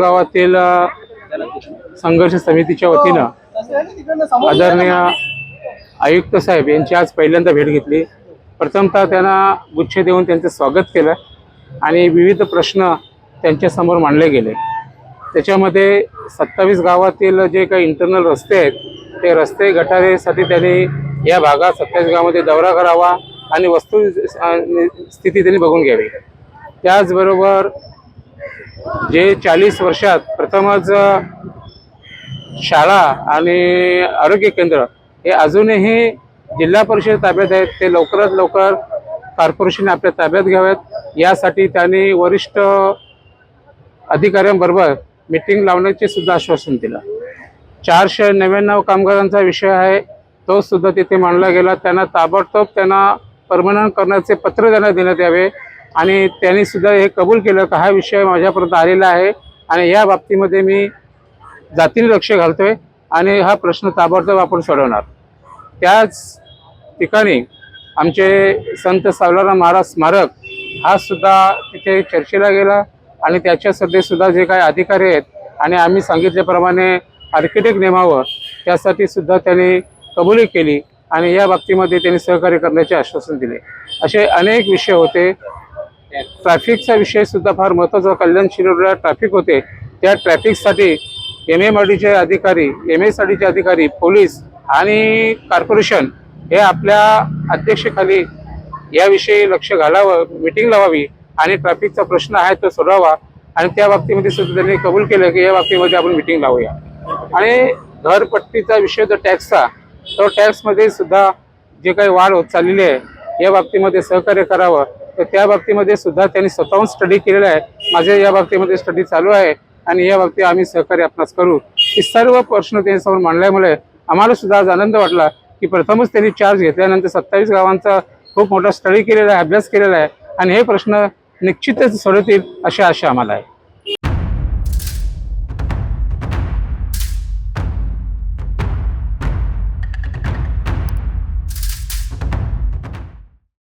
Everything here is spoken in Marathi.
गावातील संघर्ष समितीच्या वतीनं आदरणीय आयुक्त साहेब यांची आज पहिल्यांदा भेट घेतली। प्रथमतः त्यांना गुच्छ देऊन त्यांचं स्वागत केलं आणि विविध प्रश्न त्यांच्यासमोर मांडले गेले। त्याच्यामध्ये 27 गावातील जे काही इंटरनल रस्ते आहेत ते रस्ते गटारीसाठी त्यांनी या भागात 27 गावामध्ये दौरा करावा आणि वस्तुस्थिती त्यांनी बघून घ्यावी। त्याचबरोबर जे 40 वर्षात प्रथमच शाळा आणि आरोग्य केंद्र हे अजूनही जिल्हा परिषद ताब्यात आहेत ते लवकरात लवकर कॉर्पोरेशन आपल्या ताब्यात घ्यावेत यासाठी त्यांनी वरिष्ठ अधिकाऱ्यांबरोबर मीटिंग लावण्याचे सुद्धा आश्वासन दिलं। 499 कामगारांचा विषय आहे तो सुद्धा तिथे मांडला गेला। त्यांना ताबडतोब त्यांना परमनंट करण्याचे पत्र त्यांना देण्यात यावे आणि त्यांनी सुद्धा हे कबूल केलं की हा विषय माझ्यापर्यंत आलेला आहे आणि या बाबतीमध्ये मी जातीने लक्ष घालतोय आणि हा प्रश्न ताबडतोब आपण सोडवणार। त्याच ठिकाणी आमचे संत सावलाराम महाराज स्मारक हा सुद्धा तिथे चर्चेला गेला आणि त्याच्यासाठी सुद्धा जे काही अधिकारी आहेत आणि आम्ही सांगितल्याप्रमाणे आर्किटेक्ट नेमावं त्यासाठी सुद्धा त्यांनी कबुली केली आणि या बाबतीमध्ये त्यांनी सहकार्य करण्याचे आश्वासन दिले। असे अनेक विषय होते। ट्रॅफिकचा विषय सुद्धा फार महत्त्वाचा। कल्याण शिरोडला ट्रॅफिक होते त्या ट्रॅफिकसाठी MMRDचे अधिकारी MSRDचे अधिकारी पोलीस आणि कॉर्पोरेशन हे आपल्या अध्यक्षतेखाली याविषयी लक्ष घालावं, मीटिंग लावावी आणि ट्रॅफिकचा प्रश्न आहे तो सोडवावा आणि त्या बाबतीमध्ये सुद्धा त्यांनी कबूल केलं की या बाबतीमध्ये आपण मीटिंग लावूया। आणि घरपट्टीचा विषय जो टॅक्सचा तो टॅक्समध्ये सुद्धा जे काही वाढ होत चाललेली आहे या बाबतीमध्ये सहकार्य करावं तर त्या बाबतीमध्ये सुद्धा त्यांनी स्वतःहून स्टडी केलेला आहे। माझे या बाबतीमध्ये स्टडी चालू आहे आणि या बाबतीत आम्ही सहकार्य आपणास करू। हे सर्व प्रश्न त्यांच्यासमोर मांडल्यामुळे आम्हाला सुद्धा आज आनंद वाटला की प्रथमच त्यांनी चार्ज घेतल्यानंतर 27 गावांचा खूप मोठा स्टडी केलेला आहे, अभ्यास केलेला आहे आणि हे प्रश्न निश्चितच सोडवतील अशी आशा आम्हाला आहे।